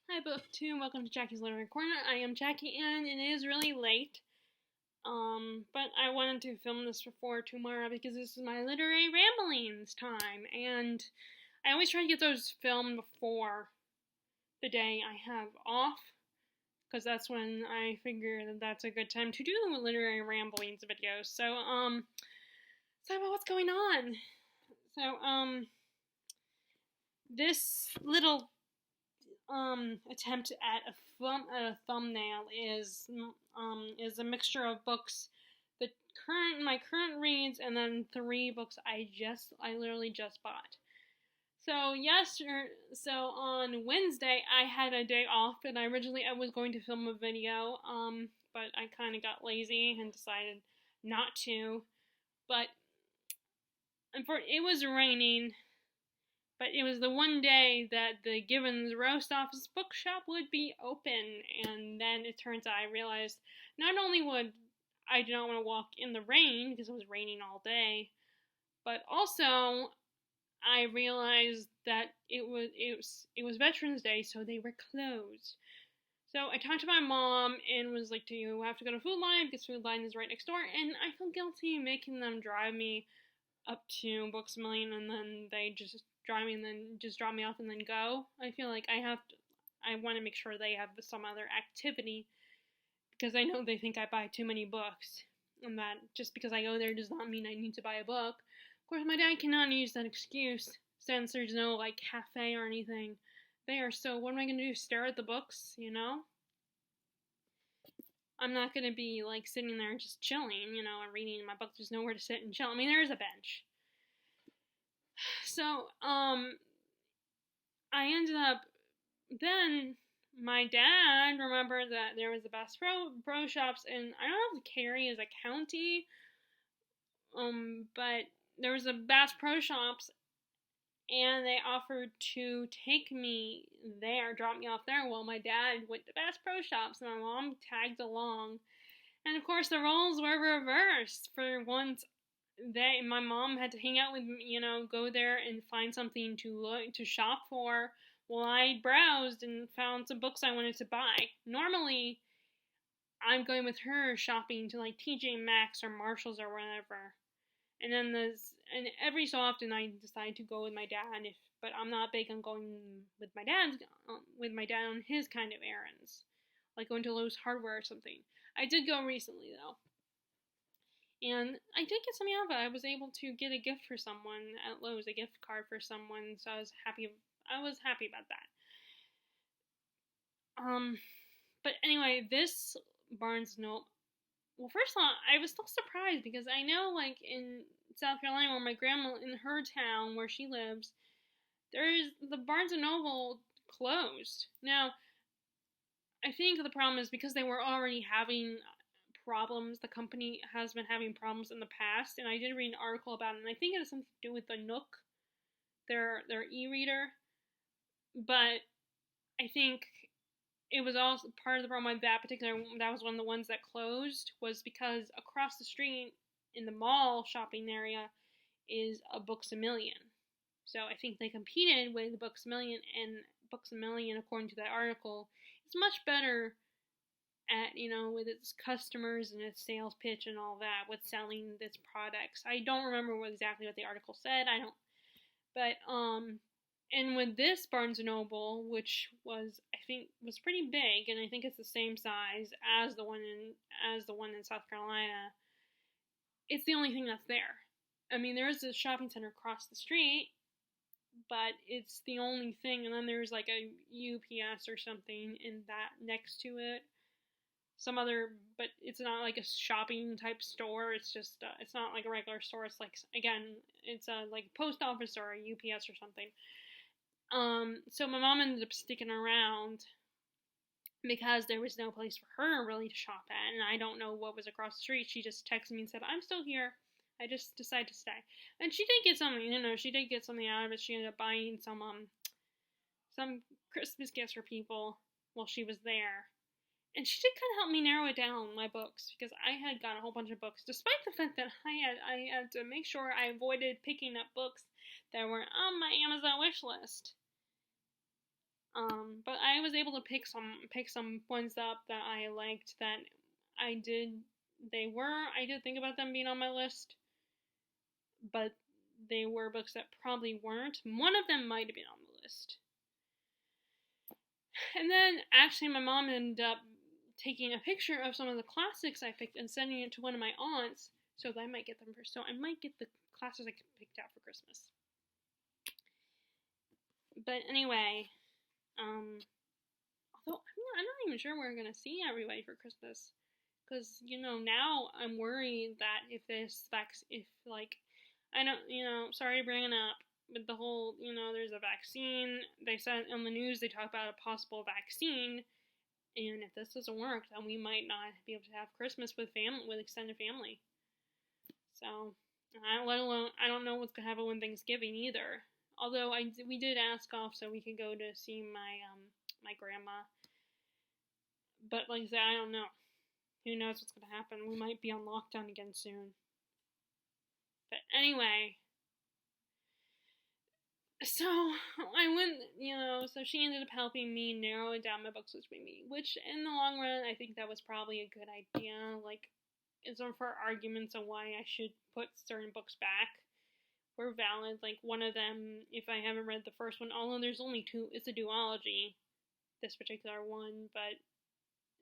Hi, BookTube. Welcome to Jackie's Literary Corner. I am Jackie, and it is really late. But I wanted to film this before tomorrow because this is my literary ramblings time, and I always try to get those filmed before the day I have off, because that's when I figure that that's a good time to do literary ramblings videos. So about what's going on. So, this little attempt at a thumbnail is a mixture of books, my current reads, and then 3 books I literally just bought. So on Wednesday I had a day off, and I was going to film a video, but I kind of got lazy and decided not to. But it was raining. But it was the one day that the Gibbons Roast Office bookshop would be open, and then it turns out I realized not only would I do not want to walk in the rain because it was raining all day, but also I realized that it was Veterans Day, so they were closed. So I talked to my mom and was like, "Do you have to go to Food Lion because Food Lion is right next door?" And I feel guilty making them drive me up to Books A Million, and then they just drive me and then just drop me off and then go. I feel like I want to make sure they have some other activity, because I know they think I buy too many books, and that just because I go there does not mean I need to buy a book. Of course, my dad cannot use that excuse since there's no like cafe or anything there. So what am I going to do? Stare at the books, I'm not going to be like sitting there just chilling, and reading my book. There's nowhere to sit and chill. I mean, there is a bench. So, I ended up, then my dad remembered that there was the Bass Pro Shops, and I don't know if Cary is a county, but there was a Bass Pro Shops, and they offered to take me there, drop me off there, while my dad went to Bass Pro Shops, and my mom tagged along. And of course, the roles were reversed. For once, my mom had to hang out with me, go there and find something to shop for, while I browsed and found some books I wanted to buy. Normally, I'm going with her shopping to like TJ Maxx or Marshalls or whatever. And then every so often I decide to go with my dad, but I'm not big on going with my dad on his kind of errands, like going to Lowe's Hardware or something. I did go recently though, and I did get something out of it. I was able to get a gift for someone at Lowe's, a gift card for someone, so I was happy. About that. But anyway, this Barnes Noble. Well, first of all, I was still surprised because I know, like in South Carolina, where my grandma, in her town where she lives, there's the Barnes and Noble closed. Now, I think the problem is because they were already having problems. The company has been having problems in the past, and I did read an article about it, and I think it has something to do with the Nook, their e-reader. But I think it was also part of the problem with that was one of the ones that closed, was because across the street in the mall shopping area is a Books A Million. So I think they competed with Books A Million, and Books A Million, according to that article, is much better at, with its customers and its sales pitch and all that, with selling its products. I don't remember exactly what the article said. And with this Barnes & Noble, which was pretty big, and I think it's the same size as the one in South Carolina, it's the only thing that's there. I mean, there's a shopping center across the street, but it's the only thing, and then there's like a UPS or something in that next to it. But it's not like a shopping type store. It's just, it's not like a regular store. It's like, again, it's a like post office or a UPS or something. So my mom ended up sticking around because there was no place for her really to shop at, and I don't know what was across the street. She just texted me and said, "I'm still here." I just decided to stay, and she did get something. She did get something out of it. She ended up buying some Christmas gifts for people while she was there, and she did kind of help me narrow it down, my books, because I had got a whole bunch of books, despite the fact that I had to make sure I avoided picking up books that were on my Amazon wish list. But I was able to pick some ones up that I liked that I did I did think about them being on my list, but they were books that probably weren't. One of them might have been on the list. And then actually my mom ended up taking a picture of some of the classics I picked and sending it to one of my aunts so that I might get them first. So I might get the classics I picked out for Christmas. But anyway, although I'm not even sure we're gonna see everybody for Christmas, because now I'm worried that if I don't sorry to bring it up, but the whole there's a vaccine. They said on the news they talk about a possible vaccine, and if this doesn't work, then we might not be able to have Christmas with extended family. So, let alone I don't know what's gonna happen with Thanksgiving either. Although we did ask off so we could go to see my grandma, but like I said, I don't know. Who knows what's gonna happen? We might be on lockdown again soon. But anyway, so I went, so she ended up helping me narrow it down my books with me, which in the long run, I think that was probably a good idea. Like, it's for arguments on why I should put certain books back were valid. Like, one of them, if I haven't read the first one, although there's only two, it's a duology, this particular one, but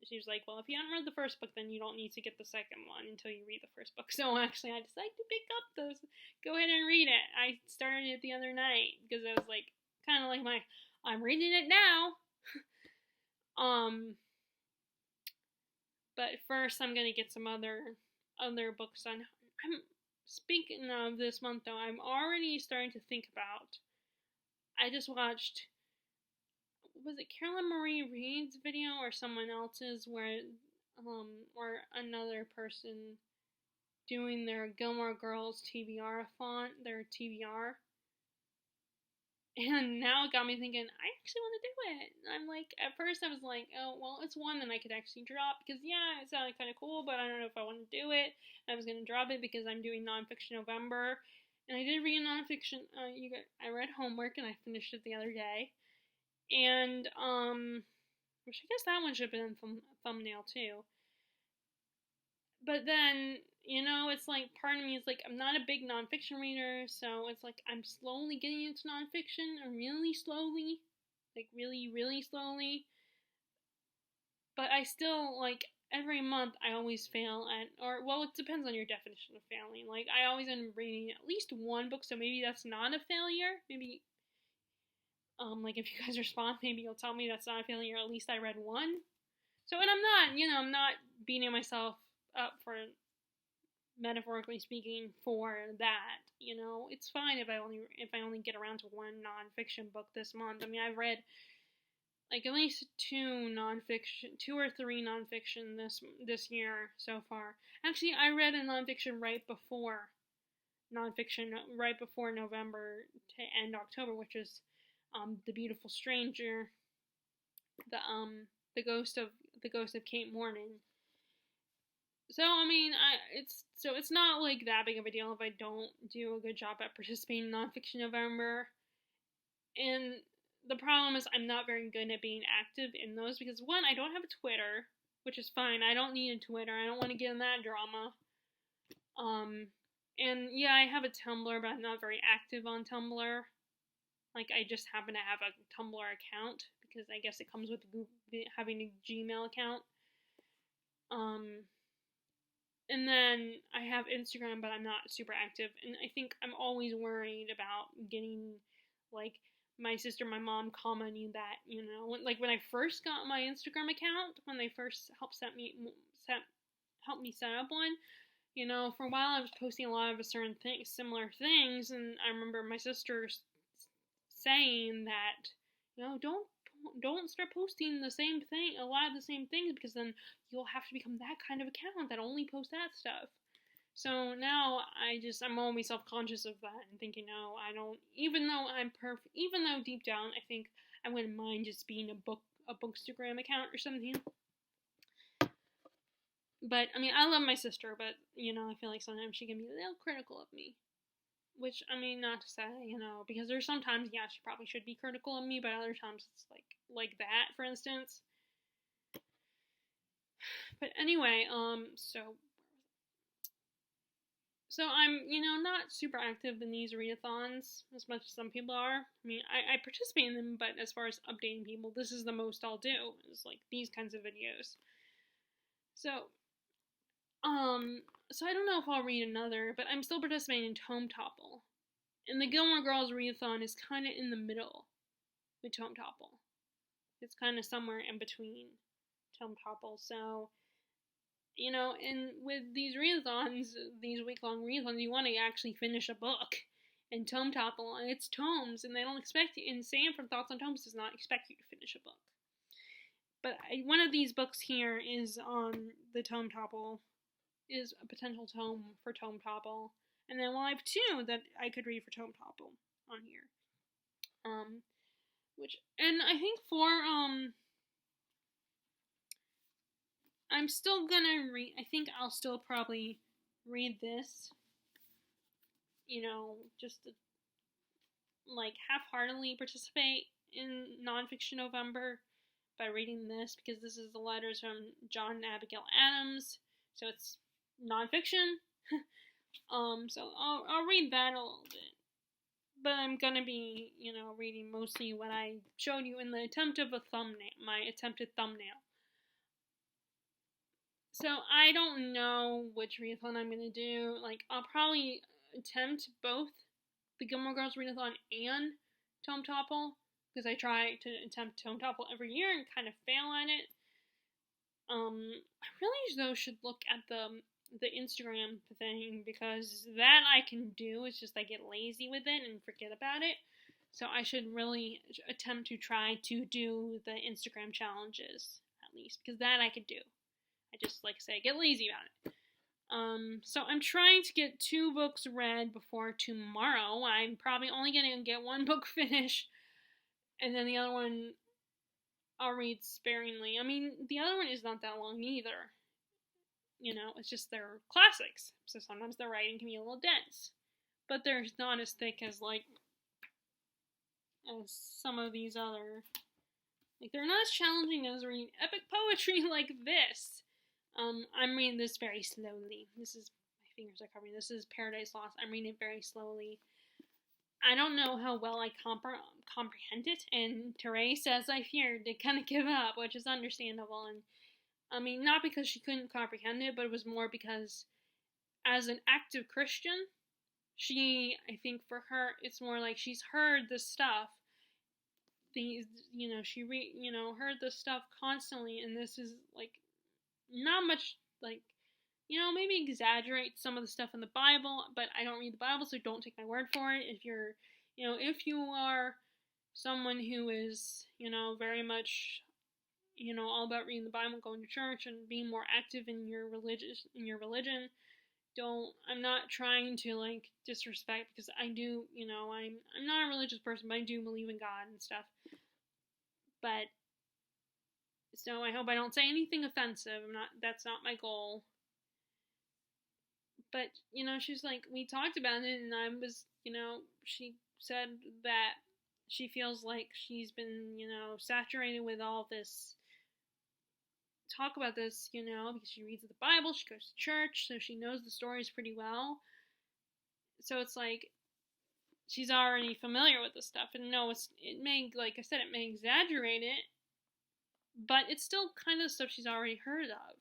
she was like, well, if you haven't read the first book, then you don't need to get the second one until you read the first book. So actually, I decided to pick up those. Go ahead and read it. I started it the other night because I was like, kind of like I'm reading it now. But first, I'm gonna get some other books done. Speaking of this month, though, I'm already starting to think about. I just watched. Was it Carolyn Marie Reed's video or someone else's where or another person doing their Gilmore Girls TBR font, their TBR. And now it got me thinking, I actually want to do it. I'm like, at first I was like, oh, well, it's one that I could actually drop because, yeah, it sounded kind of cool, but I don't know if I want to do it. I was going to drop it because I'm doing Nonfiction November. And I did read nonfiction. I read Homework and I finished it the other day. And, which I guess that one should have been in thumbnail too. But then, it's like, part of me is like, I'm not a big nonfiction reader, so it's like, I'm slowly getting into nonfiction, and really slowly, like, really, really slowly. But I still, like, every month, I always fail at, it depends on your definition of failing. Like, I always end up reading at least one book, so maybe that's not a failure. Maybe like if you guys respond, maybe you'll tell me that's not a failure. At least I read one. So, and I'm not beating myself up for, metaphorically speaking, for that. It's fine if I only get around to one nonfiction book this month. I mean, I've read like at least two or three nonfiction this year so far. Actually, I read a nonfiction right before November to end October, which is The Beautiful Stranger, the ghost of Kate Morgan. So I mean, it's not like that big of a deal if I don't do a good job at participating in Nonfiction November. And the problem is I'm not very good at being active in those because one, I don't have a Twitter, which is fine. I don't need a Twitter. I don't want to get in that drama. And yeah, I have a Tumblr, but I'm not very active on Tumblr. Like, I just happen to have a Tumblr account because I guess it comes with having a Gmail account. And then I have Instagram, but I'm not super active. And I think I'm always worried about getting, like, my sister, my mom commenting that, when I first got my Instagram account, when they first helped me set up one, for a while I was posting a lot of similar things, and I remember my sister saying that, don't start posting the same thing, a lot of the same things, because then you'll have to become that kind of account that only posts that stuff. So now I'm always self-conscious of that and thinking, no, I don't, even though deep down I think I wouldn't mind just being a Bookstagram account or something. But, I mean, I love my sister, but, I feel like sometimes she can be a little critical of me. Which, I mean, not to say, because there's sometimes, yeah, she probably should be critical of me, but other times it's like that, for instance. But anyway, so I'm, not super active in these readathons as much as some people are. I mean, I participate in them, but as far as updating people, this is the most I'll do, is like these kinds of videos. So, so I don't know if I'll read another, but I'm still participating in Tome Topple. And the Gilmore Girls readathon is kind of in the middle with Tome Topple. It's kind of somewhere in between Tome Topple. So, and with these readathons, these week-long readathons, you want to actually finish a book. And Tome Topple, it's tomes, and they don't expect you, and Sam from Thoughts on Tomes does not expect you to finish a book. But one of these books here is on the Tome Topple, is a potential tome for Tome Topple. And then, I have two that I could read for Tome Topple on here. And I think I'm still gonna read, I think I'll still probably read this, just to, half-heartedly participate in Nonfiction November by reading this, because this is the letters from John and Abigail Adams, so it's nonfiction. So I'll read that a little bit. But I'm gonna be, reading mostly what I showed you in the attempt of my attempted thumbnail. So I don't know which readathon I'm gonna do. I'll probably attempt both the Gilmore Girls readathon and Tome Topple, because I try to attempt Tome Topple every year and kind of fail at it. I really, though, should look at the Instagram thing, because that I can do. It's just I get lazy with it and forget about it. So I should really attempt to try to do the Instagram challenges, at least, because that I could do. I just, like I say, get lazy about it. So I'm trying to get 2 books read before tomorrow. I'm probably only going to get 1 book finished, and then the other one I'll read sparingly. I mean, the other one is not that long either. It's just they're classics, so sometimes the writing can be a little dense. But they're not as thick as some of these other, they're not as challenging as reading epic poetry like this. I'm reading this very slowly. My fingers are covering. This is Paradise Lost. I'm reading it very slowly. I don't know how well I comprehend it, and Therese, as I feared, did kind of give up, which is understandable. And I mean, not because she couldn't comprehend it, but it was more because, as an active Christian, I think for her, it's more like she's heard this stuff. She heard this stuff constantly, and this is, not much, maybe exaggerate some of the stuff in the Bible, but I don't read the Bible, so don't take my word for it. If you are someone who is, very much, all about reading the Bible, going to church, and being more active in your religion, I'm not trying to, disrespect, because I do, I'm not a religious person, but I do believe in God and stuff. But, so I hope I don't say anything offensive. That's not my goal. But, she's we talked about it, and I was, she said that she feels like she's been, saturated with all this talk about this, because she reads the Bible, she goes to church, so she knows the stories pretty well. So it's she's already familiar with this stuff, and it may, like I said, it may exaggerate it, but it's still kind of stuff she's already heard of.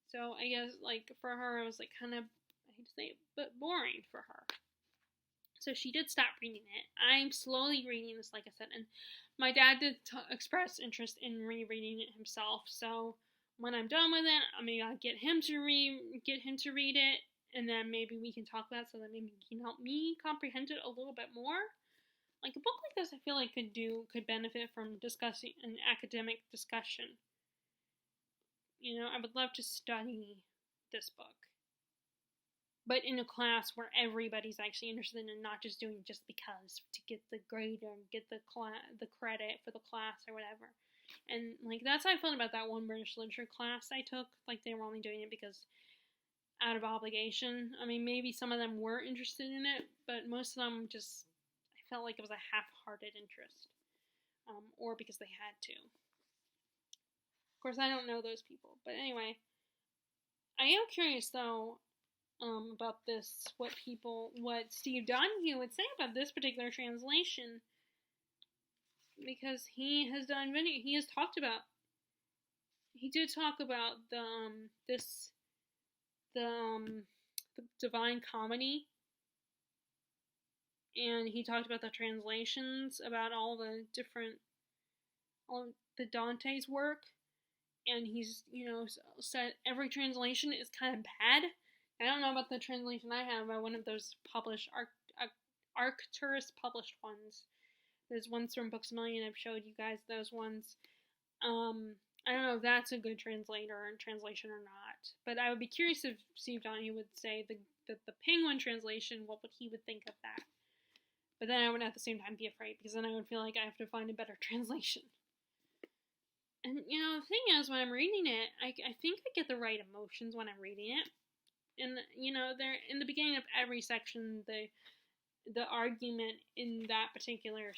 So I guess, for her, it was, kind of, I hate to say it, but boring for her. So she did stop reading it. I'm slowly reading this, like I said, and my dad did express interest in rereading it himself. So when I'm done with it, maybe I'll get him to read it, and then maybe we can talk about it, so that maybe he can help me comprehend it a little bit more. A book like this, I feel like could benefit from discussing an academic discussion. I would love to study this book, but in a class where everybody's actually interested in, and not just doing it just because, to get the grade or get the credit for the class or whatever. And that's how I felt about that one British literature class I took. They were only doing it because out of obligation. I mean, maybe some of them were interested in it, but most of them just, I felt like it was a half-hearted interest, or because they had to. Of course, I don't know those people, but anyway, I am curious though about this, what Steve Donahue would say about this particular translation, because he has talked about, he did talk about the Divine Comedy, and he talked about the translations, about all the Dante's work, and he's, said every translation is kind of bad. I don't know about the translation I have, by one of those published Arcturus published ones. There's ones from Books A Million. I've showed you guys those ones. I don't know if that's a good translation or not. But I would be curious if Steve Donahue would say the Penguin translation, what would he would think of that. But then I would at the same time be afraid, because then I would feel like I have to find a better translation. And, the thing is, when I'm reading it, I think I get the right emotions when I'm reading it. And, they're in the beginning of every section, the argument in that particular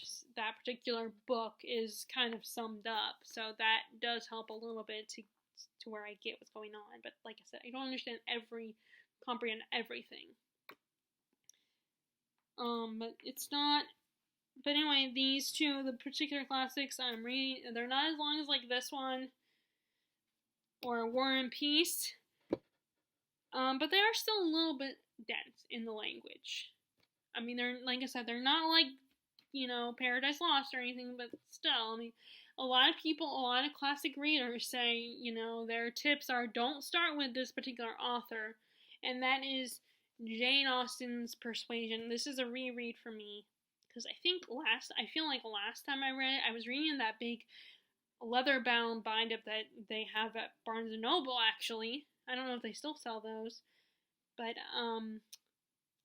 book is kind of summed up, so that does help a little bit to where I get what's going on. But like I said, I don't comprehend everything. But it's not. But anyway, these two, the particular classics I'm reading, they're not as long as like this one or War and Peace. But they are still a little bit dense in the language. I mean, they're, like I said, they're not like, Paradise Lost or anything, but still, I mean, a lot of classic readers say, their tips are, don't start with this particular author, and that is Jane Austen's Persuasion. This is a reread for me, because I feel like last time I read it, I was reading that big leather-bound bind-up that they have at Barnes & Noble, actually. I don't know if they still sell those, but,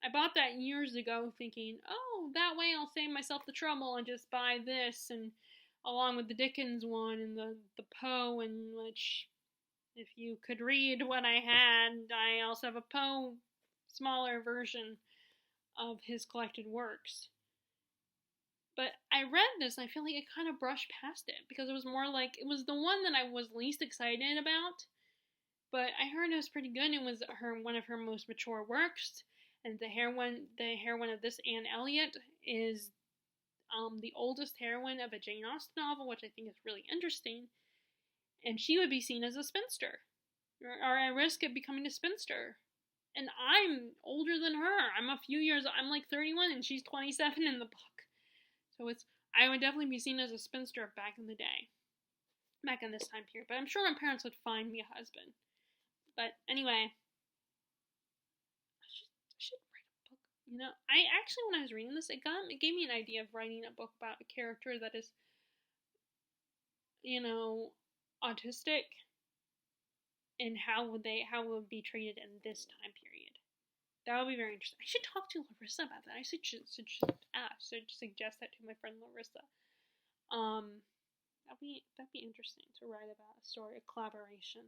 I bought that years ago thinking, oh, that way I'll save myself the trouble and just buy this, and along with the Dickens one and the Poe, in which, if you could read what I had, I also have a Poe smaller version of his collected works. But I read this and I feel like I kind of brushed past it, because it was more like, it was the one that I was least excited about, but I heard it was pretty good. It was one of her most mature works. And the heroine of this, Anne Elliot, is the oldest heroine of a Jane Austen novel, which I think is really interesting. And she would be seen as a spinster, or at risk of becoming a spinster. And I'm older than her. I'm like 31, and she's 27 in the book. So I would definitely be seen as a spinster back in the day, back in this time period. But I'm sure my parents would find me a husband. But anyway, I should write a book. I actually, when I was reading this, it gave me an idea of writing a book about a character that is, autistic, and how would it be treated in this time period. That would be very interesting. I should talk to Larissa about that. I should suggest that to my friend Larissa. That'd be interesting to write about a story, a collaboration.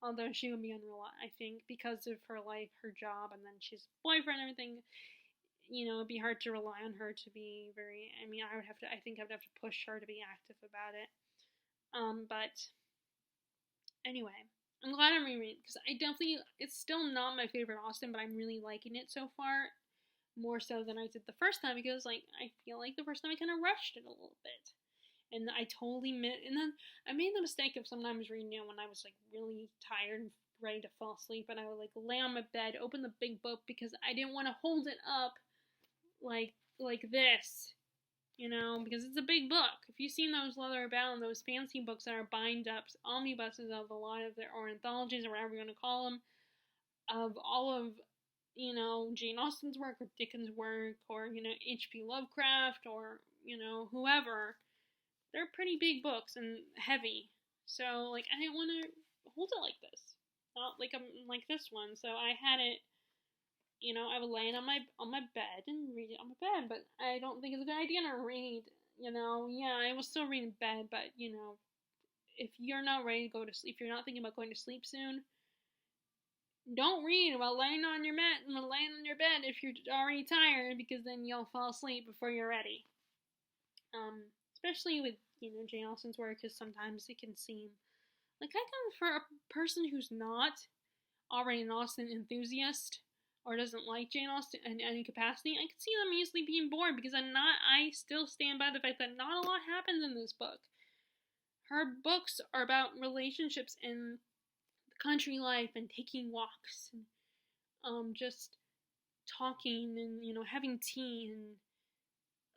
Although she would be unreliable, I think, because of her life, her job, and then she's a boyfriend and everything. It'd be hard to rely on her to be very. I mean, I think I would have to push her to be active about it. But anyway, I'm glad I'm rereading, because it's still not my favorite Austen, but I'm really liking it so far, more so than I did the first time, because I feel like the first time I kind of rushed it a little bit. And I totally and then I made the mistake of sometimes reading it when I was like really tired and ready to fall asleep, and I would like lay on my bed, open the big book, because I didn't want to hold it up like this, because it's a big book. If you've seen those leather-bound, those fancy books that are bind-ups, omnibuses of a lot of or anthologies, or whatever you want to call them, of all of Jane Austen's work, or Dickens' work, or H.P. Lovecraft, or whoever. They're pretty big books and heavy, so I didn't want to hold it like this, not like this one. So I had it, I would lay it on my bed and read it on my bed. But I don't think it's a good idea to read. Yeah, I will still read in bed, but if you're not ready to go to sleep, if you're not thinking about going to sleep soon, don't read while laying on your bed if you're already tired, because then you'll fall asleep before you're ready. Especially with Jane Austen's work, because sometimes it can seem like, I can, for a person who's not already an Austen enthusiast or doesn't like Jane Austen in any capacity, I could see them easily being bored, because I still stand by the fact that not a lot happens in this book. Her books are about relationships and country life and taking walks and just talking and having tea, and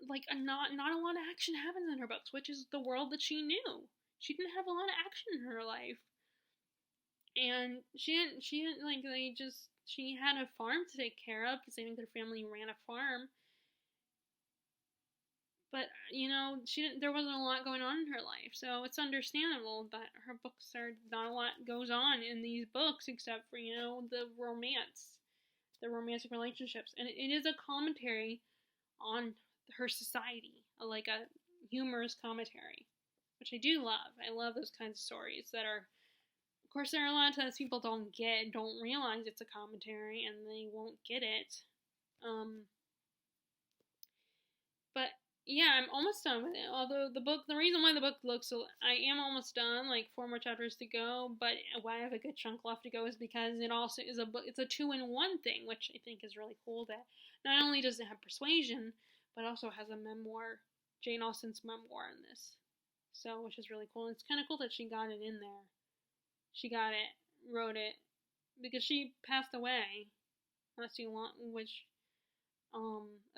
like not a lot of action happens in her books, which is the world that she knew. She didn't have a lot of action in her life, and she didn't like she had a farm to take care of, because I think their family ran a farm. But there wasn't a lot going on in her life, so it's understandable that her books are not a lot goes on in these books, except for the romance, the romantic relationships, and it is a commentary on her society, like a humorous commentary, which I do love. I love those kinds of stories that are. Of course, there are a lot of times people don't realize it's a commentary, and they won't get it. But yeah, I'm almost done with it. Although the reason why the book looks so, I am almost done, like 4 more chapters to go, but why I have a good chunk left to go is because it also is a book. It's a 2-in-1 thing, which I think is really cool. That not only does it have persuasion, but also has a memoir, Jane Austen's memoir in this. So, which is really cool. And it's kind of cool that she got it in there. She wrote it, because she passed away not too long, which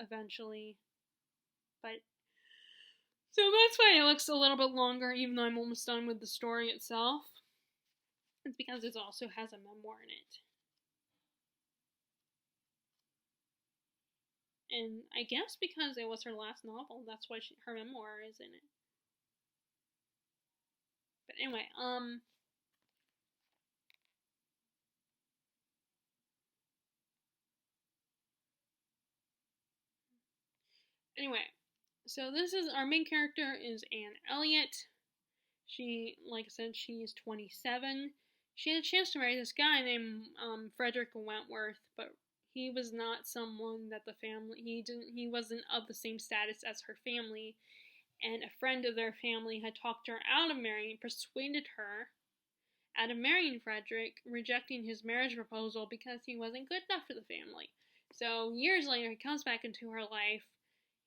eventually. But so that's why it looks a little bit longer, even though I'm almost done with the story itself. It's because it also has a memoir in it. And I guess because it was her last novel, that's why her memoir is in it. But anyway, so this is our main character is Anne Elliot. She, like I said, she's 27. She had a chance to marry this guy named Frederick Wentworth, but he was not someone that the family, he wasn't of the same status as her family, and a friend of their family had talked her out of marrying, persuaded her out of marrying Frederick, rejecting his marriage proposal because he wasn't good enough for the family. So years later, he comes back into her life.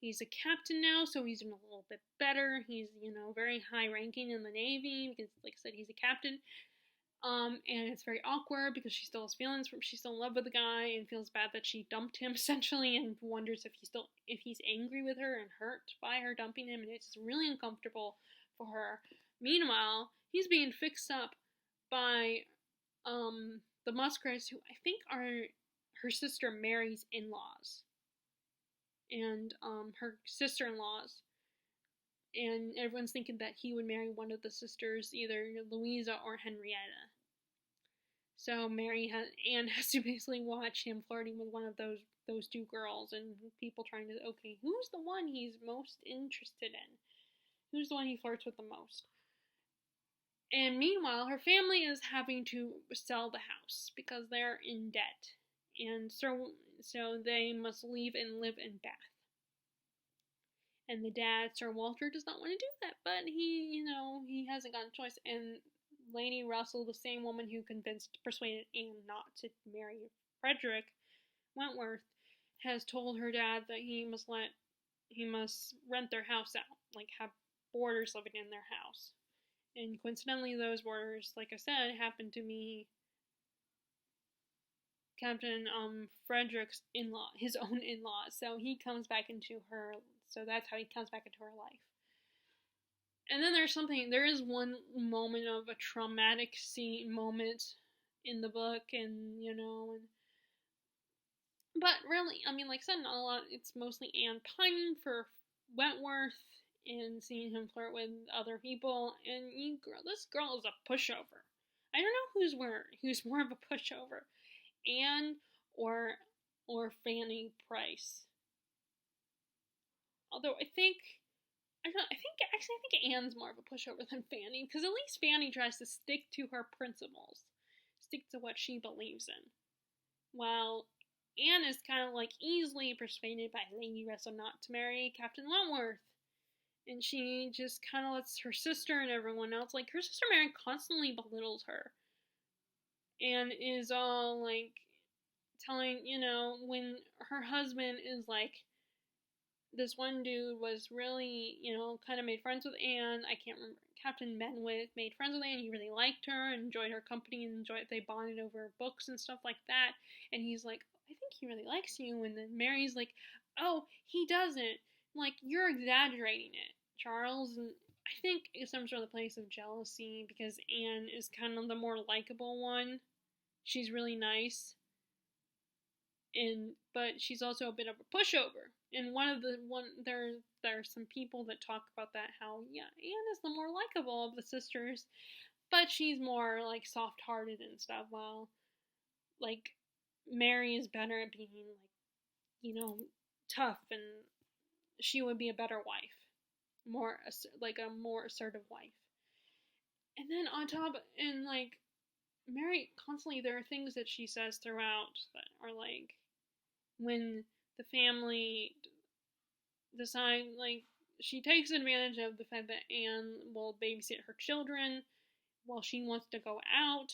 He's a captain now, so he's doing a little bit better. He's, very high ranking in the Navy, because, like I said, he's a captain. And it's very awkward because she still has feelings she's still in love with the guy and feels bad that she dumped him, essentially, and wonders if he's angry with her and hurt by her dumping him, and it's really uncomfortable for her. Meanwhile, he's being fixed up by the Musgraves, who I think are her sister Mary's in-laws, and her sister-in-laws, and everyone's thinking that he would marry one of the sisters, either Louisa or Henrietta. So Anne has to basically watch him flirting with one of those two girls, and people trying to, okay, who's the one he's most interested in? Who's the one he flirts with the most? And meanwhile, her family is having to sell the house because they're in debt, and so they must leave and live in Bath. And the dad, Sir Walter, does not want to do that, but he hasn't got a choice. And Lady Russell, the same woman who persuaded Anne not to marry Frederick Wentworth, has told her dad that he must rent their house out, like have boarders living in their house. And coincidentally, those boarders, like I said, happen to be Captain Frederick's in-law, his own in-law. So he comes back into her. So that's how he comes back into her life. And then there is one moment of a traumatic moment in the book, but really, I mean, like I said, not a lot. It's mostly Anne pining for Wentworth and seeing him flirt with other people, and this girl is a pushover. I don't know who's more of a pushover, Anne or Fanny Price. Although I think Anne's more of a pushover than Fanny, because at least Fanny tries to stick to her principles, stick to what she believes in. While Anne is kind of like easily persuaded by Lady Russell not to marry Captain Wentworth. And she just kind of lets her sister and everyone else, like, her sister Mary constantly belittles her. And is all, like, telling, when her husband is, like, this one dude was really, kind of made friends with Anne. I can't remember. Captain Benwick made friends with Anne. He really liked her, enjoyed her company, and they bonded over books and stuff like that. And he's like, I think he really likes you. And then Mary's like, oh, he doesn't. Like, you're exaggerating it, Charles. And I think it's some sort of place of jealousy because Anne is kind of the more likable one. She's really nice. But she's also a bit of a pushover. And there's some people that talk about that, how Anne is the more likable of the sisters, but she's more like soft-hearted and stuff, while like Mary is better at being like tough, and she would be a better wife, more like a more assertive wife. And then on top, and like Mary constantly, there are things that she says throughout that are like, when the family decide, like, she takes advantage of the fact that Anne will babysit her children while she wants to go out.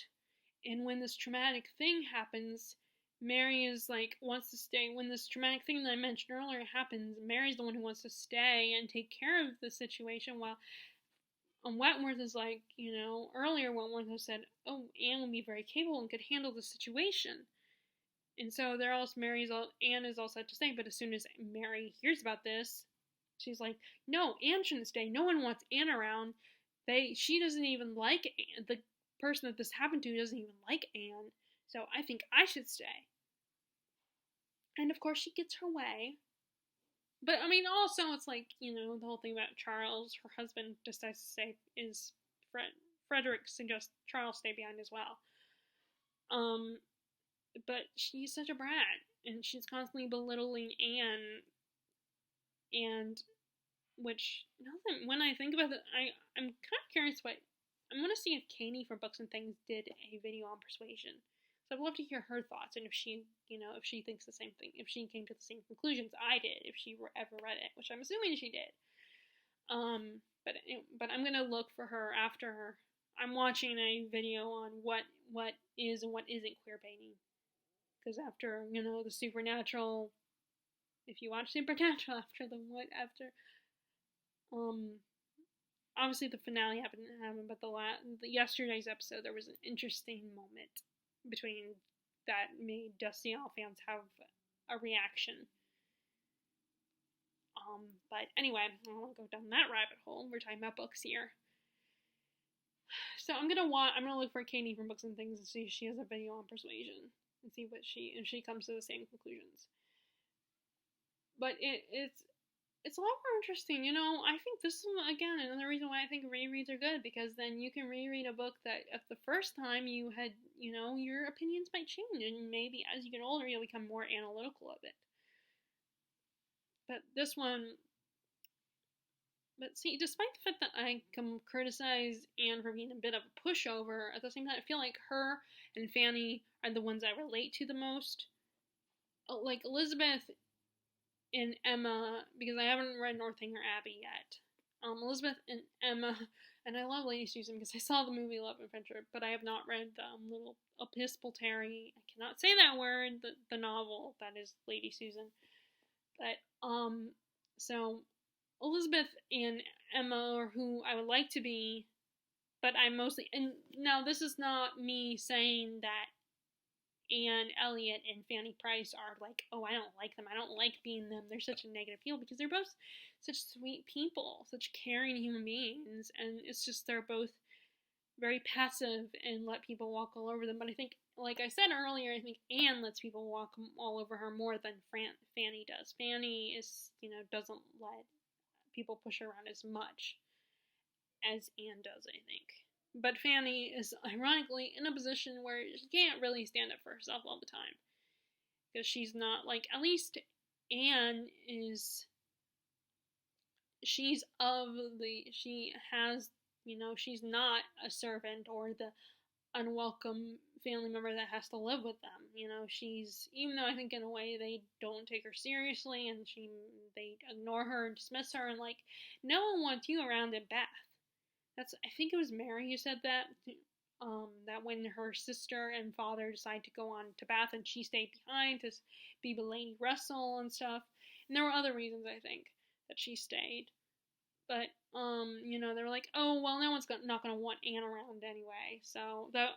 And when this traumatic thing happens, Mary is like, wants to stay. When this traumatic thing that I mentioned earlier happens, Mary's the one who wants to stay and take care of the situation, while Wentworth is like, earlier Wentworth has said, oh, Anne will be very capable and could handle the situation. And so Anne is all set to stay, but as soon as Mary hears about this, she's like, no, Anne shouldn't stay. No one wants Anne around. She doesn't even like Anne. The person that this happened to doesn't even like Anne. So I think I should stay. And of course she gets her way. But I mean, also it's like, the whole thing about Charles, her husband, decides to stay, is Frederick suggests Charles stay behind as well. But she's such a brat, and she's constantly belittling Anne, and which, when I think about it, I'm kind of curious I'm going to see if Katie from Books and Things did a video on persuasion. So I'd love to hear her thoughts, and if she, if she thinks the same thing, if she came to the same conclusions I did, if she ever read it, which I'm assuming she did. But I'm going to look for her after I'm watching a video on what is and what isn't queer baiting. Because after, the Supernatural, if you watch Supernatural obviously the finale happened, but yesterday's episode, there was an interesting moment between that made Dusty All fans have a reaction. But anyway, I don't want to go down that rabbit hole. We're talking about books here. So I'm gonna look for Katie from Books and Things and see if she has a video on persuasion, and see if she comes to the same conclusions. But it's a lot more interesting, I think this is, again, another reason why I think rereads are good, because then you can reread a book that at the first time you had, your opinions might change, and maybe as you get older you'll become more analytical of it. But this one, see, despite the fact that I can criticize Anne for being a bit of a pushover, at the same time I feel like her and Fanny are the ones I relate to the most. Like Elizabeth and Emma, because I haven't read Northanger Abbey yet. Elizabeth and Emma, and I love Lady Susan because I saw the movie Love and Friendship, but I have not read the little Epistolary, I cannot say that word, the novel that is Lady Susan. But, so Elizabeth and Emma are who I would like to be, but I'm mostly, and now this is not me saying that Anne Elliot and Fanny Price are like, oh, I don't like them, I don't like being them, they're such a negative feel, because they're both such sweet people, such caring human beings, and it's just they're both very passive and let people walk all over them. But I think, like I said earlier, I think Anne lets people walk all over her more than Fanny does. Fanny is, doesn't let people push her around as much as Anne does, I think. But Fanny is ironically in a position where she can't really stand up for herself all the time. Because she's not, like, at least Anne is, she has, she's not a servant or the unwelcome family member that has to live with them. You know, she's, even though I think in a way they don't take her seriously and they ignore her and dismiss her, and like, no one wants you around in Bath. I think it was Mary who said that. That when her sister and father decided to go on to Bath and she stayed behind to be with Lady Russell and stuff. And there were other reasons, I think, that she stayed. But, they were like, oh, well, no one's not going to want Anne around anyway. So, at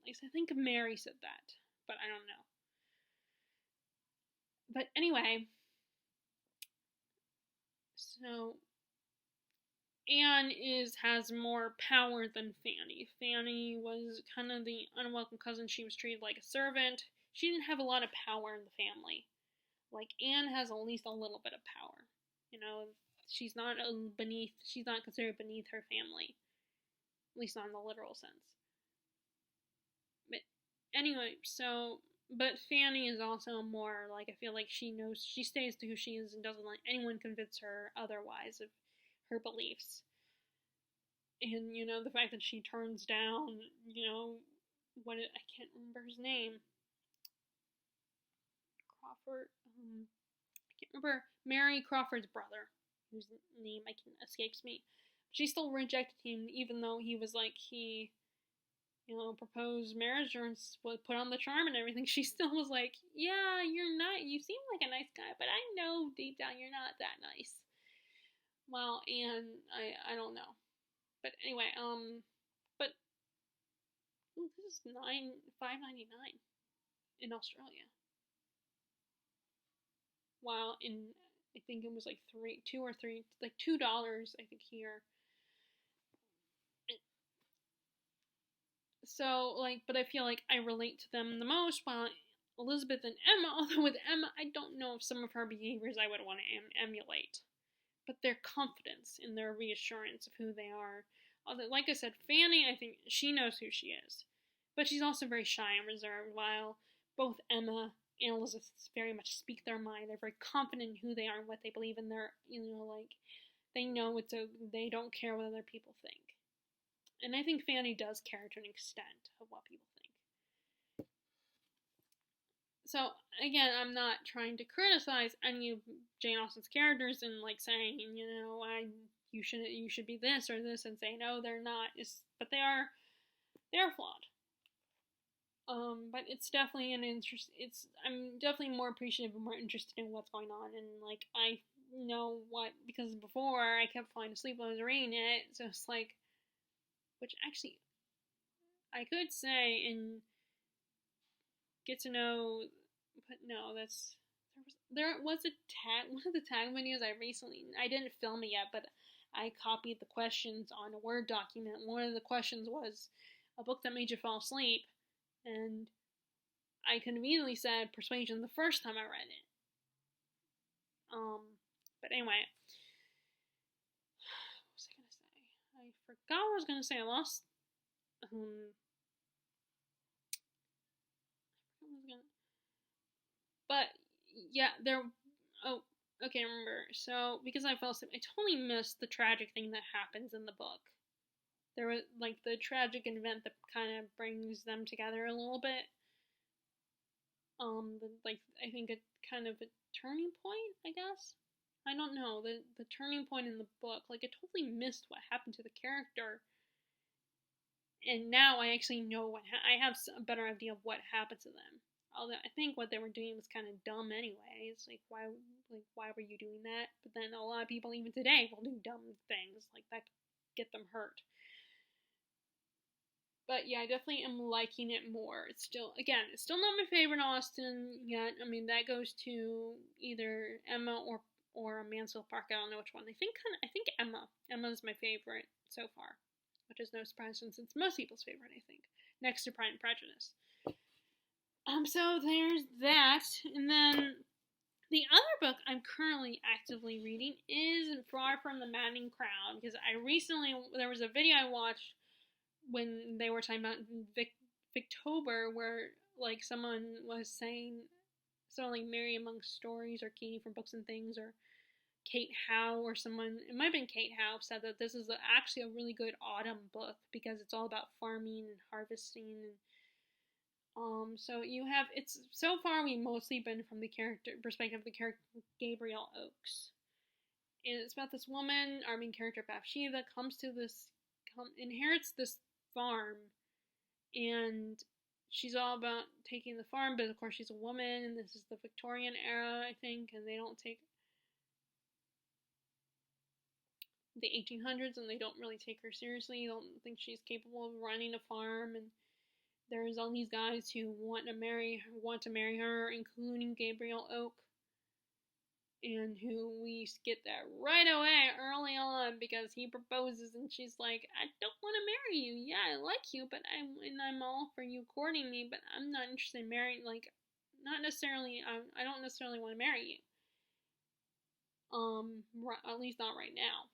least I think Mary said that. But I don't know. But anyway, so Anne has more power than Fanny. Fanny was kind of the unwelcome cousin. She was treated like a servant. She didn't have a lot of power in the family. Like, Anne has at least a little bit of power. You know, she's not considered beneath her family. At least not in the literal sense. But anyway, but Fanny is also more, like, I feel like she stays to who she is and doesn't let anyone convince her otherwise of her beliefs. And, the fact that she turns down, I can't remember his name. Crawford, I can't remember, Mary Crawford's brother, whose name escapes me. She still rejected him, even though he was like, he proposed marriage or put on the charm and everything. She still was like, yeah, you seem like a nice guy, but I know deep down you're not that nice. Well, and I don't know. But anyway, but this is $5.99 in Australia. While I think it was like $2 or $3, like $2, I think here. So, like, but I feel like I relate to them the most, while Elizabeth and Emma, although with Emma, I don't know if some of her behaviors I would want to emulate. But their confidence and their reassurance of who they are. Although, like I said, Fanny, I think she knows who she is. But she's also very shy and reserved, while both Emma and Elizabeth very much speak their mind. They're very confident in who they are and what they believe in. They know they don't care what other people think. And I think Fanny does care to an extent of what people think. So, again, I'm not trying to criticize any of Jane Austen's characters and, like, saying, you should be this or this, and say, no, they're not. But they're flawed. But it's definitely I'm definitely more appreciative and more interested in what's going on, and, like, I know because before I kept falling asleep when I was reading it, so it's like, which actually, I could say and get to know, but no, there was a tag, one of the tag videos I didn't film it yet, but I copied the questions on a Word document. One of the questions was a book that made you fall asleep, and I conveniently said Persuasion the first time I read it. But anyway, what was I gonna say? I forgot what I was gonna say. I lost. But yeah, okay, I remember. So because I fell asleep, I totally missed the tragic thing that happens in the book. There was like the tragic event that kind of brings them together a little bit. I think a kind of a turning point, I guess. I don't know, the turning point in the book. Like, I totally missed what happened to the character. And now I actually know I have a better idea of what happened to them. Although I think what they were doing was kind of dumb anyways. Like, why were you doing that? But then a lot of people even today will do dumb things like that, get them hurt. But yeah, I definitely am liking it more. It's still not my favorite Austen yet. I mean, that goes to either Emma or Mansfield Park. I don't know which one. I think Emma. Emma's my favorite so far, which is no surprise since it's most people's favorite, I think, next to Pride and Prejudice. So there's that, and then the other book I'm currently actively reading is Far from the Madding Crowd, because there was a video I watched when they were talking about Victober, where like someone was saying something like Mary Amongst Stories or Katie from Books and Things or Kate Howe or someone, it might have been Kate Howe, said that this is actually a really good autumn book because it's all about farming and harvesting and So you have it's so far we've mostly been from the character perspective of the character Gabriel Oakes, and it's about this woman, our main character Bathsheba, inherits this farm, and she's all about taking the farm, but of course she's a woman, and this is the Victorian era, I think, and they don't take the 1800s, and they don't really take her seriously. They don't think she's capable of running a farm, and there's all these guys who want to marry her, including Gabriel Oak, and who we get that right away early on because he proposes and she's like, I don't want to marry you. Yeah, I like you, but I'm all for you courting me, but I'm not interested in marrying. Like, not necessarily. I don't necessarily want to marry you. At least not right now.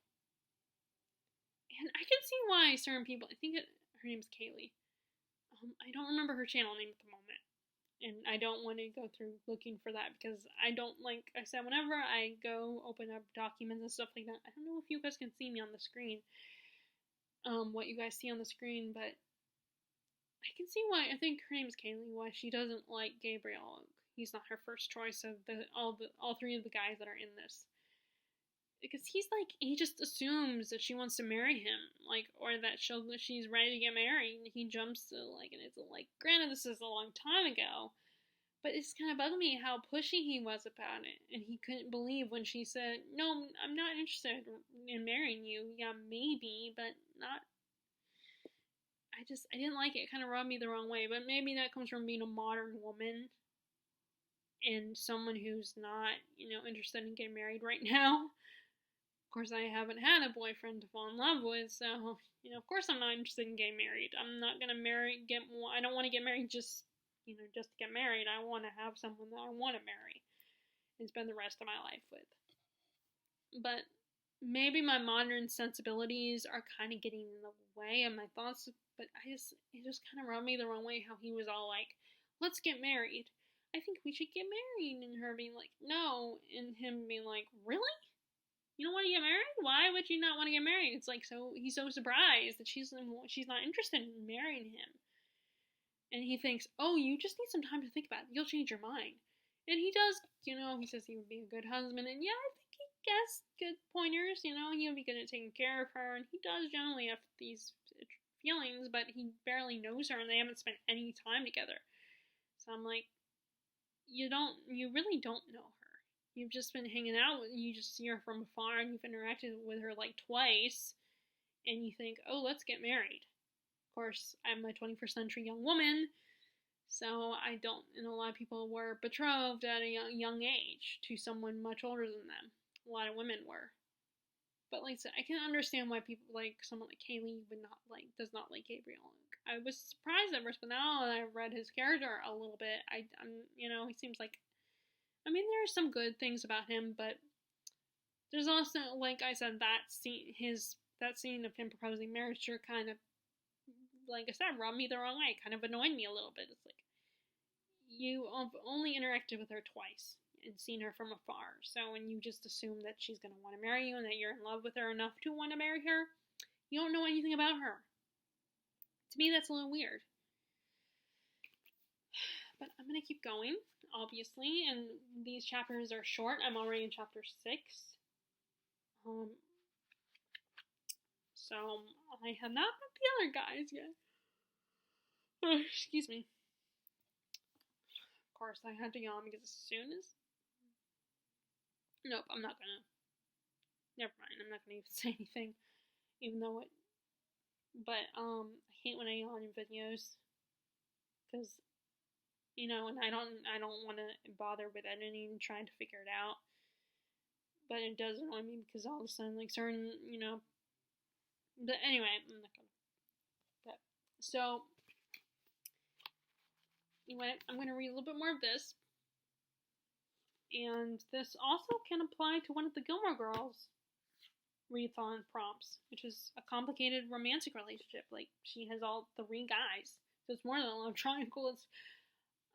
And I can see why certain people. I think her name's Kaylee. I don't remember her channel name at the moment. And I don't want to go through looking for that because I don't, like I said, whenever I go open up documents and stuff like that, I don't know if you guys can see me on the screen, what you guys see on the screen, but I can see why. I think her name is Kaylee, why she doesn't like Gabriel. He's not her first choice of all three of the guys that are in this. Because he just assumes that she wants to marry him, like, or that she's ready to get married, and he jumps to, like, and it's like, granted, this is a long time ago, but it's kind of bugging me how pushy he was about it, and he couldn't believe when she said, no, I'm not interested in marrying you, yeah, maybe, but not, I didn't like it, it kind of rubbed me the wrong way, but maybe that comes from being a modern woman, and someone who's not, interested in getting married right now. Of course, I haven't had a boyfriend to fall in love with, so, of course I'm not interested in getting married. I'm not gonna I don't want to get married just to get married. I want to have someone that I want to marry and spend the rest of my life with. But maybe my modern sensibilities are kind of getting in the way of my thoughts, but it just kind of rubbed me the wrong way how he was all like, let's get married. I think we should get married, and her being like, no, and him being like, really? You don't want to get married? Why would you not want to get married? It's like, so he's so surprised that she's not interested in marrying him. And he thinks, oh, you just need some time to think about it. You'll change your mind. And he does, he says he would be a good husband. And yeah, I think he gets good pointers, he'll be good at taking care of her. And he does generally have these feelings, but he barely knows her and they haven't spent any time together. So I'm like, you really don't know her. You've just been hanging out with, you just see her from afar and you've interacted with her like twice and you think, oh, let's get married. Of course, I'm a 21st century young woman, so I don't, and a lot of people were betrothed at a young age to someone much older than them. A lot of women were. But like I said, I can understand why people like someone like Kaylee does not like Gabriel. I was surprised at first, but now that I've read his character a little bit, I'm he seems like, I mean, there are some good things about him, but there's also, like I said, that scene of him proposing marriage to her kind of, like I said, rubbed me the wrong way. It kind of annoyed me a little bit. It's like, you have only interacted with her twice and seen her from afar. So when you just assume that she's going to want to marry you and that you're in love with her enough to want to marry her, you don't know anything about her. To me, that's a little weird. But I'm going to keep going, obviously, and these chapters are short. I'm already in chapter 6. So I have not met the other guys yet. Excuse me. Of course, I had to yawn because as soon as... Nope, I'm not gonna... Never mind, I'm not gonna even say anything. Even though it... But, I hate when I yawn in videos. Because, and I don't want to bother with editing and trying to figure it out. But it does annoy me because all of a sudden, like, certain, But anyway, I'm not gonna... But, so... Anyway, I'm going to read a little bit more of this. And this also can apply to one of the Gilmore Girls readathon prompts, which is a complicated romantic relationship. Like, she has all 3 guys. So it's more than a love triangle. It's,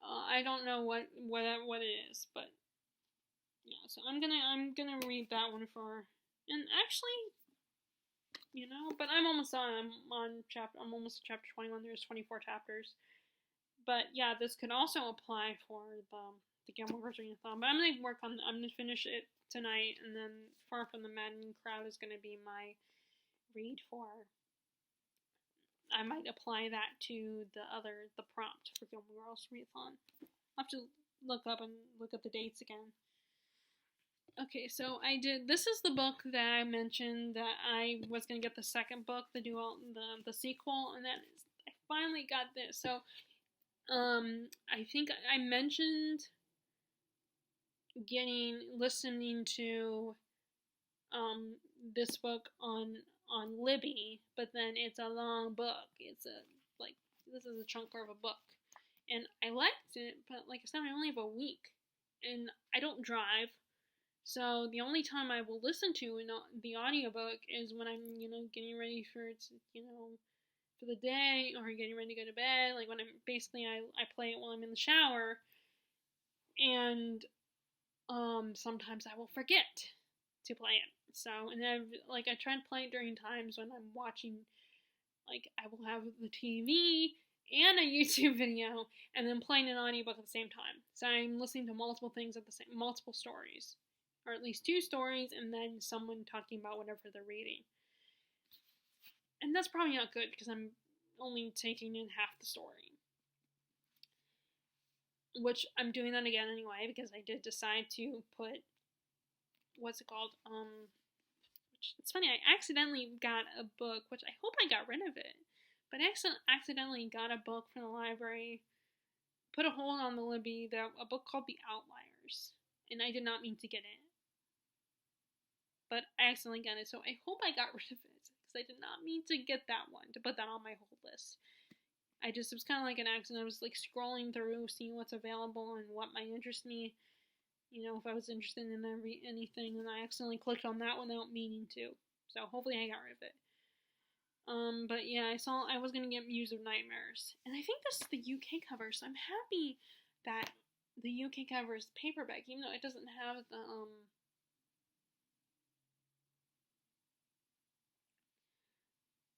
I don't know what it is, but yeah, so I'm gonna read that one for, and actually, but I'm almost done. I'm almost at chapter 21. There's 24 chapters. But yeah, this could also apply for the Gilmore Girls readathon. But I'm gonna finish it tonight, and then Far from the Maddening Crowd is gonna be my read for. I might apply that to the prompt for Gilmore Girls readathon. I'll have to look up the dates again. Okay, so this is the book that I mentioned that I was gonna get the second book, the sequel, and I finally got this. So, I think I mentioned listening to, this book on Libby, but then it's a long book. This is a chunk of a book, and I liked it, but like I said, I only have a week, and I don't drive. So the only time I will listen to the audiobook is when I'm, getting ready for for the day, or getting ready to go to bed. Like when I play it while I'm in the shower, and sometimes I will forget to play it. So, and then I try to play it during times when I'm watching, I will have the TV and a YouTube video, and then playing an audiobook at the same time. So I'm listening to multiple things multiple stories. Or at least 2 stories, and then someone talking about whatever they're reading. And that's probably not good, because I'm only taking in half the story. Which, I'm doing that again anyway, because I did decide to put, what's it called, it's funny, I accidentally got a book, which I hope I got rid of it, but I accidentally got a book from the library, put a hold on the Libby, a book called The Outliers, and I did not mean to get it. But I accidentally got it, so I hope I got rid of it, because I did not mean to get that one, to put that on my hold list. It was kind of like an accident. I was scrolling through, seeing what's available and what might interest me, if I was interested in anything, and I accidentally clicked on that one without meaning to, so hopefully I got rid of it. But yeah, I was gonna get Muse of Nightmares, and I think this is the UK cover, so I'm happy that the UK cover is paperback, even though it doesn't have the,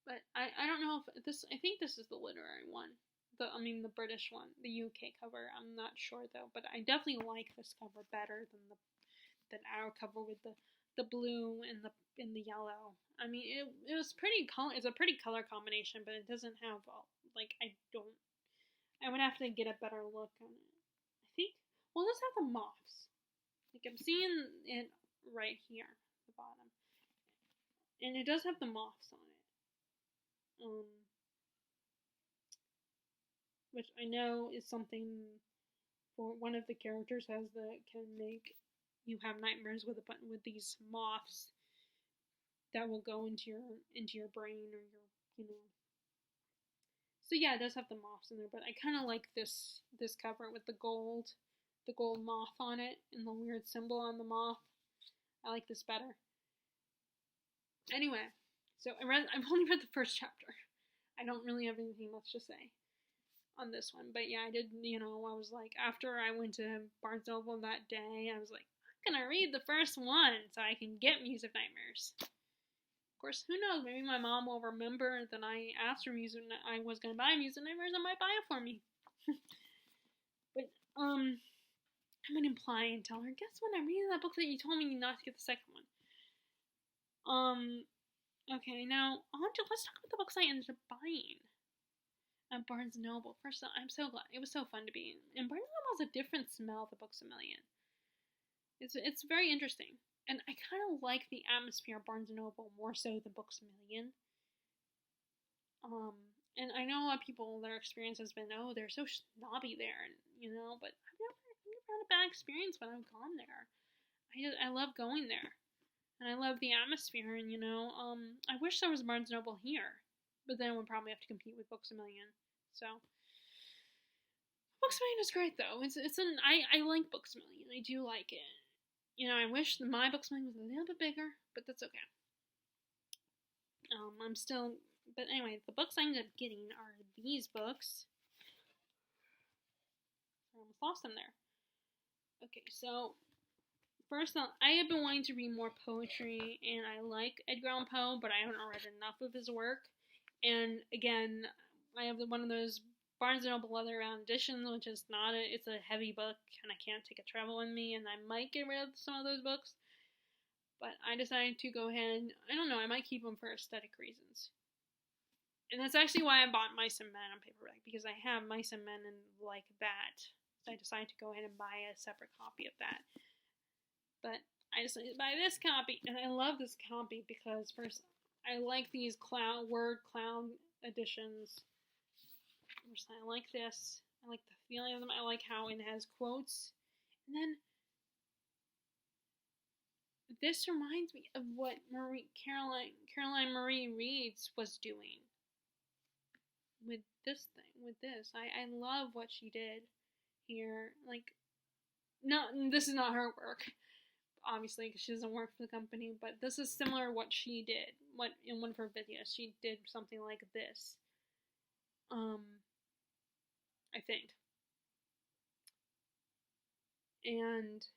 but I don't know if I think this is the literary one. The British one. The UK cover. I'm not sure though, but I definitely like this cover better than our cover with the blue and the yellow. I mean, it was pretty it's a pretty color combination, but it doesn't have I would have to get a better look on it. I think, well, let's have the moths. I'm seeing it right here at the bottom. And it does have the moths on it. Which I know is something for one of the characters can make you have nightmares with these moths that will go into your brain or your So yeah, it does have the moths in there, but I kind of like this cover with the gold moth on it and the weird symbol on the moth. I like this better. Anyway, so I've only read the first chapter. I don't really have anything much to say on this one, but yeah, I did, I was after I went to Barnes & Noble that day, I was I'm gonna read the first one so I can get Muse of Nightmares. Of course, who knows, maybe my mom will remember that I asked her I was gonna buy Muse of Nightmares and might buy it for me. But, I'm gonna imply and tell her, guess what, I'm reading that book that you told me not to get the second one. Okay, now, let's talk about the books I ended up buying at Barnes & Noble. First of all, I'm so glad. It was so fun to be in. And Barnes & Noble has a different smell than Books A Million. It's very interesting. And I kind of like the atmosphere of Barnes & Noble more so than Books A Million. And I know a lot of people, their experience has been, oh, they're so snobby there, and but I've never had a bad experience when I've gone there. I love going there. And I love the atmosphere, and I wish there was Barnes & Noble here, but then we'd probably have to compete with Books A Million. So, Books A Million is great though. I like Books A Million. I do like it. I wish my Books A Million was a little bit bigger, but that's okay. But anyway, the books I ended up getting are these books. I almost lost them there. Okay, so first off, I have been wanting to read more poetry, and I like Edgar Allan Poe, but I haven't read enough of his work. And again, I have one of those Barnes & Noble Leatherbound Editions, which is not it's a heavy book, and I can't take a travel with me, and I might get rid of some of those books. But I decided to go ahead, I don't know, I might keep them for aesthetic reasons. And that's actually why I bought Mice and Men on paperback, because I have Mice and Men and like that. So I decided to go ahead and buy a separate copy of that. But I decided to buy this copy, and I love this copy because first, I like these word clown editions. First, I like this. I like the feeling of them. I like how it has quotes. And then this reminds me of what Caroline Marie Reeds was doing with this thing. With this, I love what she did here. Like, no, this is not her work, obviously, because she doesn't work for the company. But this is similar to what she did. What in one of her videos, she did something like this. I think, and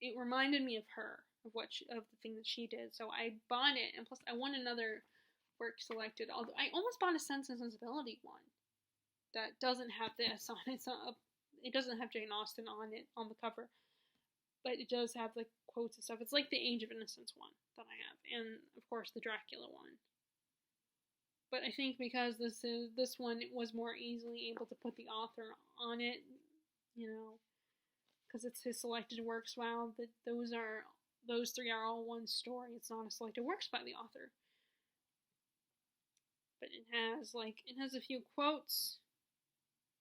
it reminded me of her, of the thing that she did. So I bought it, and plus I want another work selected. Although I almost bought a Sense and Sensibility one that doesn't have this on it. It doesn't have Jane Austen on it on the cover, but it does have the quotes and stuff. It's like the Age of Innocence one that I have, and of course the Dracula one. But I think because this one was more easily able to put the author on it, because it's his selected works. Wow, those three are all one story. It's not a selected works by the author. But it has a few quotes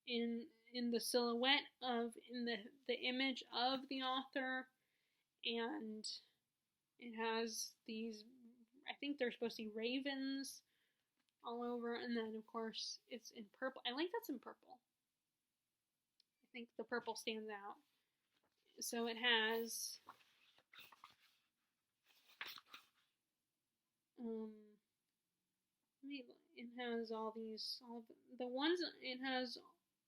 in the silhouette in the image of the author, and it has these, I think they're supposed to be ravens all over, and then of course it's in purple. I like that's in purple. I think the purple stands out. So it has all the ones it has.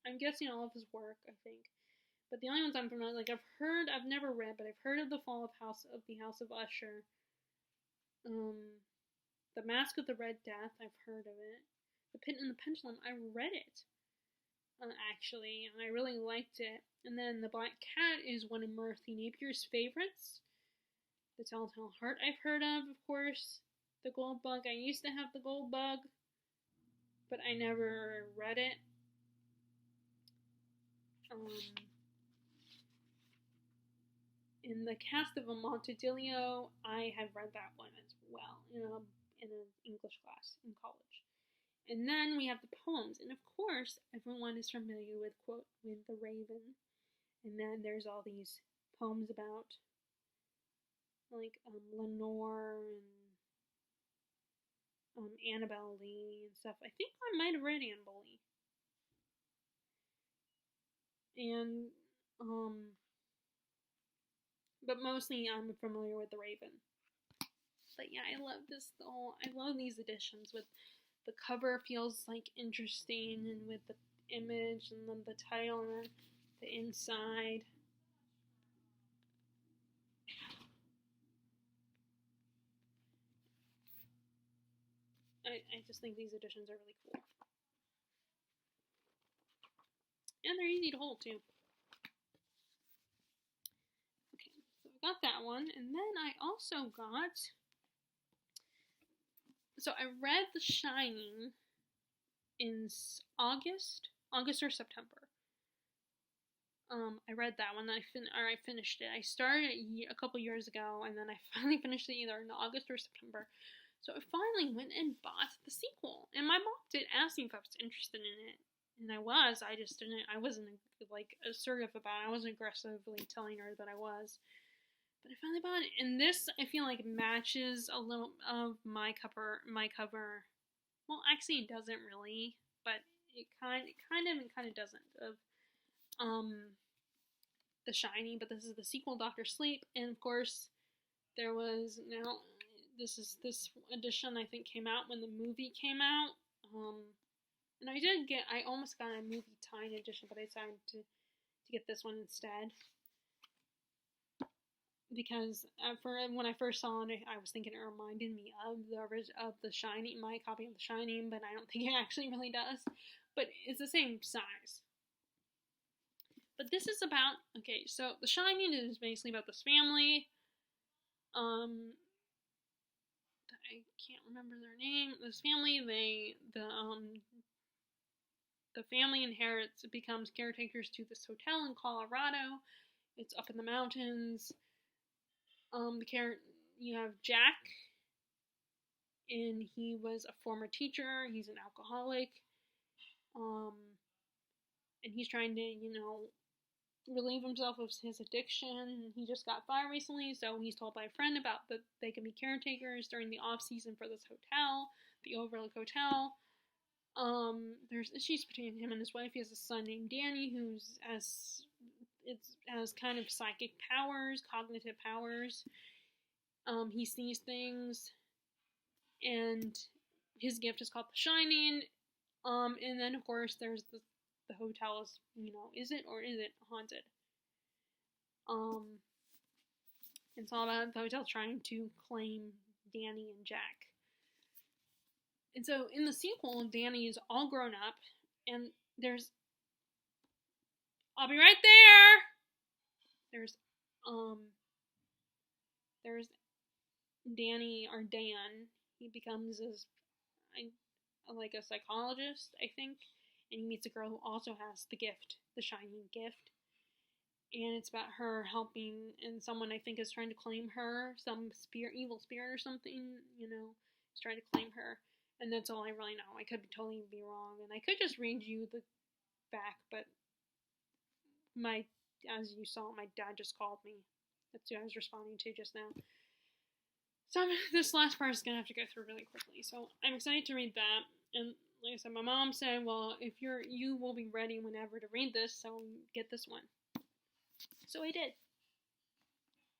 I'm guessing all of his work, I think, but the only ones I'm familiar, like I've never read, but I've heard of The Fall of the House of Usher. The Mask of the Red Death, I've heard of it. The Pit and the Pendulum, I read it, actually, and I really liked it. And then The Black Cat is one of Murphy Napier's favorites. The Telltale Heart I've heard of course. The Gold Bug, I used to have The Gold Bug, but I never read it. In The Cast of Amontillado, I have read that one as well in an English class in college. And then we have the poems, and of course everyone is familiar with The Raven. And then there's all these poems about Lenore and Annabel Lee and stuff. I think I might have read Annabel Lee. And but mostly I'm familiar with The Raven. But yeah, I love these editions with the cover feels interesting, and with the image and then the title and the inside. I just think these editions are really cool. And they're easy to hold too. Okay, so I got that one, and then I also got. So I read The Shining in August or September. I read that one. I finished it. I started it a couple years ago, and then I finally finished it either in August or September. So I finally went and bought the sequel, and my mom did ask me if I was interested in it, and I was. I just didn't. I wasn't assertive about it. I wasn't aggressively telling her that I was. But I finally bought it, and this I feel like matches a little of my cover. Well, actually, it doesn't really, but it kind of doesn't. Of The Shining, but this is the sequel, Dr. Sleep, and of course, there was this edition I think came out when the movie came out. And I almost got a movie tie-in edition, but I decided to get this one instead. because when I first saw it, I was thinking it reminded me of the Shining, my copy of The Shining, but I don't think it actually really does. But it's the same size. But this is about, okay, so The Shining is basically about this family. I can't remember their name. This family, the family inherits, becomes caretakers to this hotel in Colorado. It's up in the mountains. You have Jack, and he was a former teacher. He's an alcoholic, and he's trying to, relieve himself of his addiction. He just got fired recently, so he's told by a friend about that they can be caretakers during the off season for this hotel, the Overlook Hotel. There's issues between him and his wife. He has a son named Danny who's has kind of psychic powers, cognitive powers. He sees things, and his gift is called The Shining. And then of course there's the hotel is, is it or is it haunted? It's all about the hotel trying to claim Danny and Jack. And so in the sequel, Danny is all grown up, and I'll be right there. There's Danny, or Dan. He becomes like a psychologist, I think, and he meets a girl who also has the gift, the Shining gift. And it's about her helping, and someone I think is trying to claim her, some evil spirit or something, is trying to claim her. And that's all I really know. I could totally be wrong, and I could just read you the back, but as you saw, my dad just called me. That's who I was responding to just now. So this last part is going to have to go through really quickly. So I'm excited to read that. And like I said, my mom said, well, you will be ready whenever to read this, so get this one. So I did.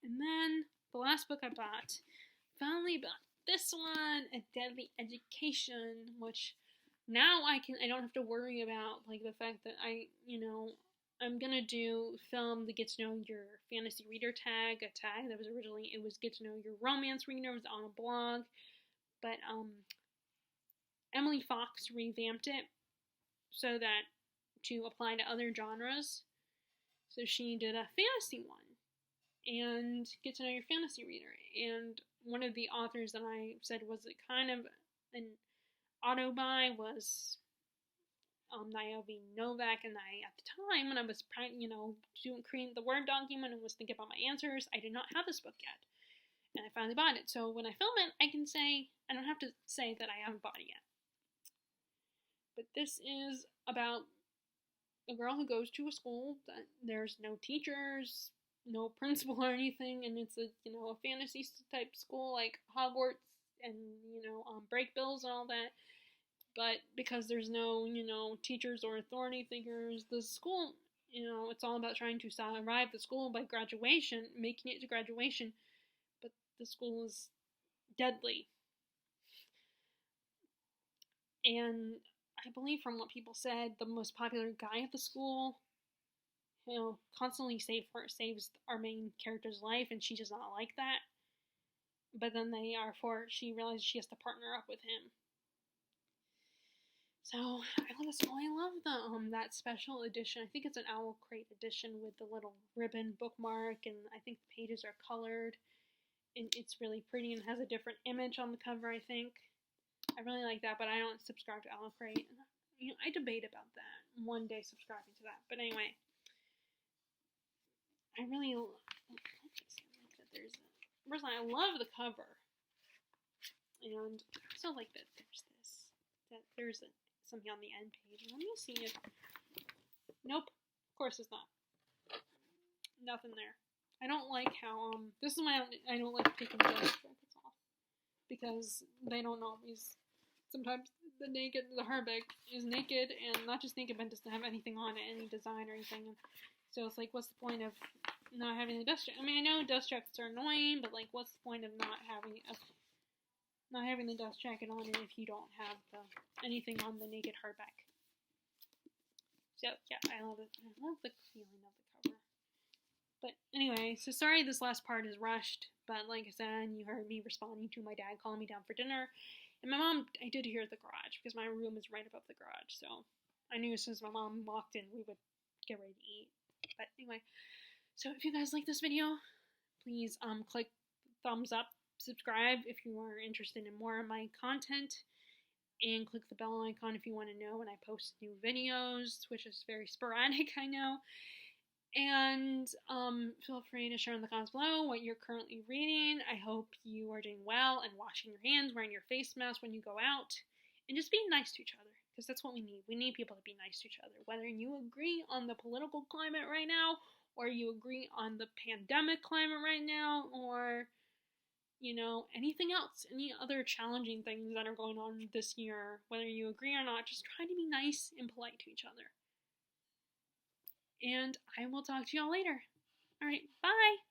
And then the last book I bought, finally bought this one, A Deadly Education, which now I don't have to worry about, like, the fact that I'm gonna film the Get to Know Your Fantasy Reader tag, a tag that was originally, it was Get to Know Your Romance Reader, it was on a blog, but Emily Fox revamped it so that to apply to other genres. So she did a fantasy one, and Get to Know Your Fantasy Reader, and one of the authors that I said was it kind of an auto buy was Naomi Novik, and at the time when I was creating the Word document and was thinking about my answers, I did not have this book yet, and I finally bought it. So when I film it, I don't have to say that I haven't bought it yet. But this is about a girl who goes to a school that there's no teachers, no principal or anything, and it's a fantasy type school like Hogwarts and break bills and all that. But because there's no teachers or authority figures, the school it's all about trying to survive the school by graduation, making it to graduation. But the school is deadly, and I believe from what people said, the most popular guy at the school, constantly saves our main character's life, and she does not like that. But then she realizes she has to partner up with him. So I love this. I love that special edition. I think it's an Owl Crate edition with the little ribbon bookmark, and I think the pages are colored. And it's really pretty and has a different image on the cover, I think. I really like that, but I don't subscribe to Owl Crate. I debate about that, one day subscribing to that. But anyway, I really like that. Personally, I love the cover, and I also like that there's something on the end page. Let me see if. Nope, of course it's not. Nothing there. I don't like how this is why I don't like taking the dust jackets off, because they don't always. Sometimes the hardback is naked, and not just naked, but doesn't have anything on it, any design or anything. So it's like, what's the point of not having the dust jacket? I mean, I know dust jackets are annoying, but like, what's the point of not having the dust jacket on it if you don't have anything on the naked hardback? So yeah, I love it. I love the feeling of the cover. But anyway, so sorry this last part is rushed, but like I said, you heard me responding to my dad calling me down for dinner. And my mom, I did hear the garage because my room is right above the garage. So I knew as soon as my mom walked in, we would get ready to eat. But anyway, so if you guys like this video, please click thumbs up, subscribe if you are interested in more of my content, and click the bell icon if you want to know when I post new videos, which is very sporadic, I know. And feel free to share in the comments below what you're currently reading. I hope you are doing well and washing your hands, wearing your face mask when you go out, and just being nice to each other, because that's what we need. We need people to be nice to each other. Whether you agree on the political climate right now, or you agree on the pandemic climate right now, or, you know, anything else, any other challenging things that are going on this year, whether you agree or not, just try to be nice and polite to each other. And I will talk to y'all later. Alright, bye!